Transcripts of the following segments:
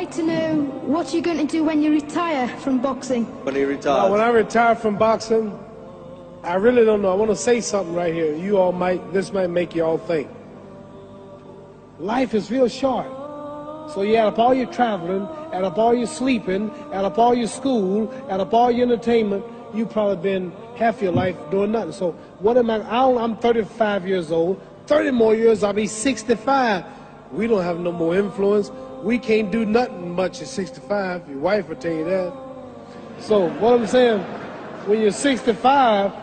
like to know what you're going to do when you retire from boxing. When he retires? When I retire from boxing, I really don't know. I want to say something right here. You all this might make you all think. Life is real short. So you add up all your traveling, add up all your sleeping, add up all your school, add up all your entertainment, you've probably been half your life doing nothing. So what am I'm 35 years old. 30 more years, I'll be 65. We don't have no more influence. We can't do nothing much at 65. Your wife will tell you that. So what I'm saying, when you're 65,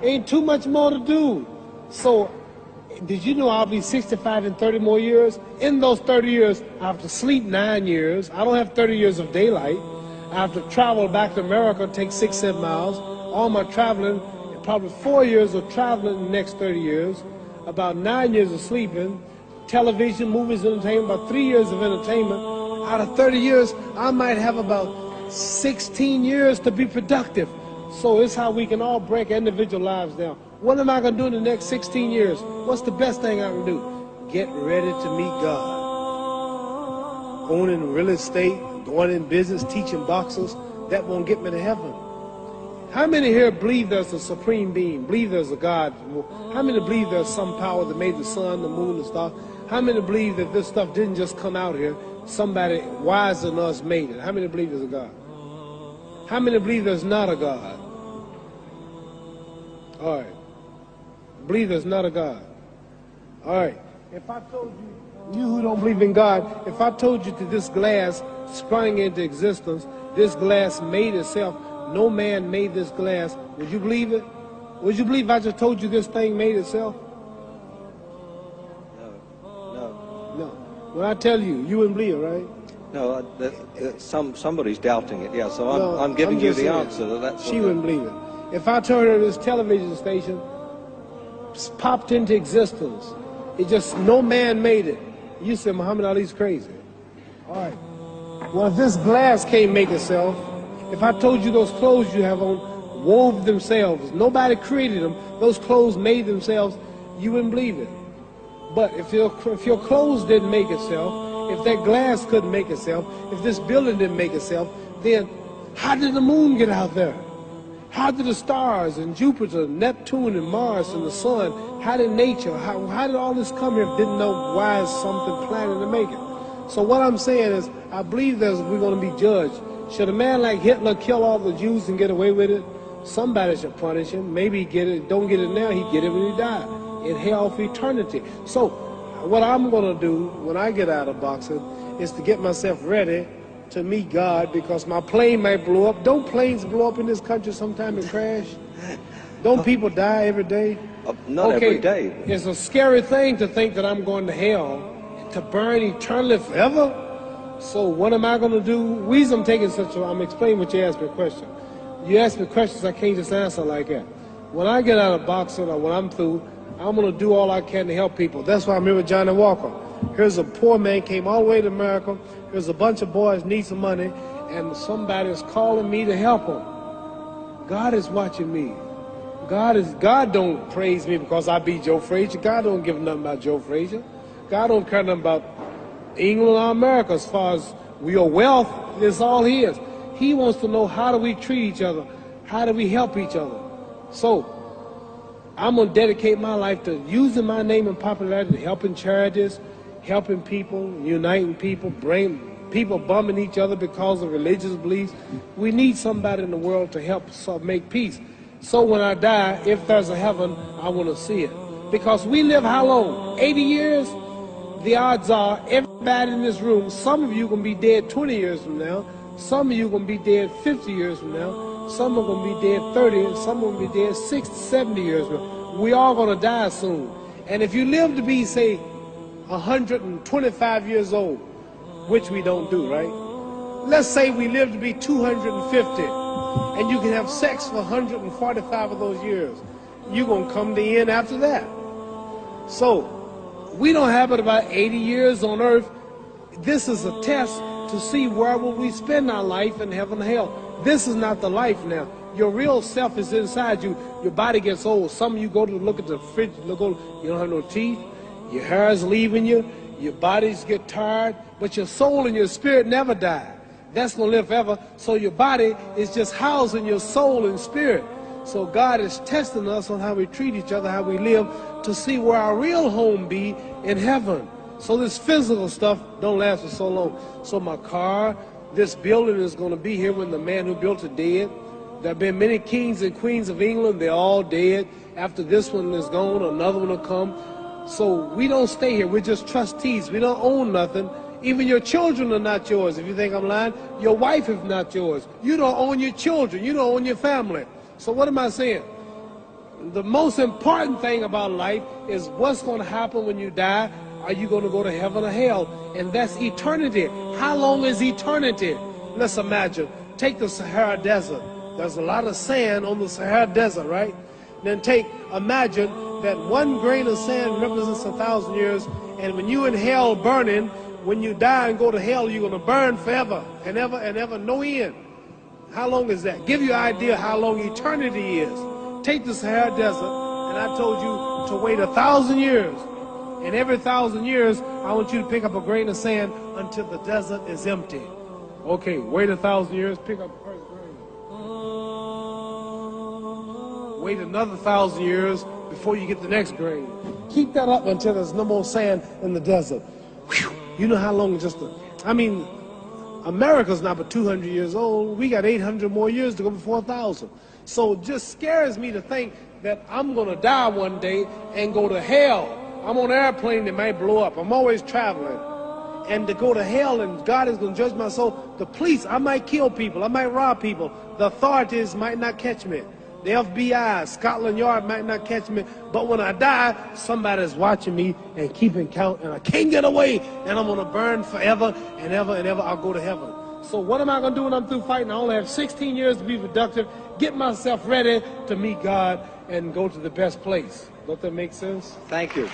ain't too much more to do. So did you know I'll be 65 in 30 more years? In those 30 years, I have to sleep 9 years. I don't have 30 years of daylight. I have to travel back to America, take 6-7 miles. All my traveling, probably 4 years of traveling in the next 30 years, about 9 years of sleeping, television, movies, entertainment, about 3 years of entertainment. Out of 30 years, I might have about 16 years to be productive. So it's how we can all break individual lives down. What am I going to do in the next 16 years? What's the best thing I can do? Get ready to meet God. Owning real estate, going in business, teaching boxers, that won't get me to heaven. How many here believe there's a supreme being, believe there's a God? How many believe there's some power that made the sun, the moon, the stars? How many believe that this stuff didn't just come out here? Somebody wiser than us made it. How many believe there's a God? How many believe there's not a God? All right. Believe there's not a God. All right. If I told you who don't believe in God, if I told you that this glass sprang into existence, this glass made itself, no man made this glass, would you believe it? Would you believe if I just told you this thing made itself? No. When I tell you, you wouldn't believe it, right? No, somebody's doubting it, yeah, so I'm giving you the answer. That's she wouldn't believe it. If I told her this television station popped into existence, it just, no man made it, you said Muhammad Ali's crazy. All right. Well, if this glass can't make itself, if I told you those clothes you have on wove themselves, nobody created them, those clothes made themselves, you wouldn't believe it. But if your clothes didn't make itself, if that glass couldn't make itself, if this building didn't make itself, then how did the moon get out there? How did the stars and Jupiter, Neptune and Mars and the sun, how did nature, how did all this come here? Didn't know why is something planning to make it. So what I'm saying is, I believe we're going to be judged. Should a man like Hitler kill all the Jews and get away with it? Somebody should punish him. Maybe he get it, don't get it now, he get it when he died. In hell for eternity. So what I'm going to do when I get out of boxing is to get myself ready to meet God, because my plane might blow up. Don't planes blow up in this country sometime and crash? Don't people die every day? Not every day. It's a scary thing to think that I'm going to hell to burn eternally forever. So what am I going to do? The reason I'm taking I'm explaining what you asked me a question. You ask me questions, I can't just answer like that. When I get out of boxing or when I'm through, I'm going to do all I can to help people. That's why I'm here with Johnny Walker. Here's a poor man, came all the way to America. Here's a bunch of boys need some money, and somebody is calling me to help them. God is watching me. God don't praise me because I beat Joe Frazier. God don't give nothing about Joe Frazier. God don't care nothing about England or America as far as your wealth. It's all his. He wants to know, how do we treat each other? How do we help each other? So I'm going to dedicate my life to using my name and popularity, helping charities, helping people, uniting people, bring people bumming each other because of religious beliefs. We need somebody in the world to help make peace. So when I die, if there's a heaven, I want to see it. Because we live how long? 80 years? The odds are everybody in this room, some of you are going to be dead 20 years from now, some of you are going to be dead 50 years from now, some are going to be dead 30, and some are going to be dead 60, 70 years from now. We all going to die soon. And if you live to be, say, 125 years old, which we don't do, right? Let's say we live to be 250, and you can have sex for 145 of those years. You're going to come to the end after that. So we don't have but about 80 years on earth. This is a test to see where will we spend our life in heaven and hell. This is not the life now. Your real self is inside you. Your body gets old. Some of you go to look at the fridge, you don't have no teeth. Your hair is leaving you. Your bodies get tired, but your soul and your spirit never die. That's going to live forever. So your body is just housing your soul and spirit. So God is testing us on how we treat each other, how we live, to see where our real home be in heaven. So this physical stuff don't last for so long. So my car, this building is going to be here when the man who built it dead. There have been many kings and queens of England. They're all dead. After this one is gone, another one will come. So we don't stay here. We're just trustees. We don't own nothing. Even your children are not yours. If you think I'm lying, your wife is not yours. You don't own your children. You don't own your family. So what am I saying? The most important thing about life is what's going to happen when you die. Are you going to go to heaven or hell? And that's eternity. How long is eternity? Let's imagine. Take the Sahara Desert. There's a lot of sand on the Sahara Desert, right? Then imagine that one grain of sand represents 1,000 years, and when you in hell burning, when you die and go to hell, you're going to burn forever and ever, no end. How long is that? Give you an idea how long eternity is. Take the Sahara Desert, and I told you to wait 1,000 years. And every 1,000 years, I want you to pick up a grain of sand until the desert is empty. Okay, wait 1,000 years, pick up the first grain. Wait another 1,000 years before you get the next grain. Keep that up until there's no more sand in the desert. Whew. You know how long America's not but 200 years old. We got 800 more years to go before 1,000. So it just scares me to think that I'm going to die one day and go to hell. I'm on an airplane that might blow up. I'm always traveling. And to go to hell and God is going to judge my soul. The police, I might kill people. I might rob people. The authorities might not catch me. The FBI, Scotland Yard might not catch me. But when I die, somebody's watching me and keeping count. And I can't get away. And I'm going to burn forever and ever and ever. I'll go to heaven. So what am I going to do when I'm through fighting? I only have 16 years to be productive. Get myself ready to meet God and go to the best place. Don't that make sense? Thank you.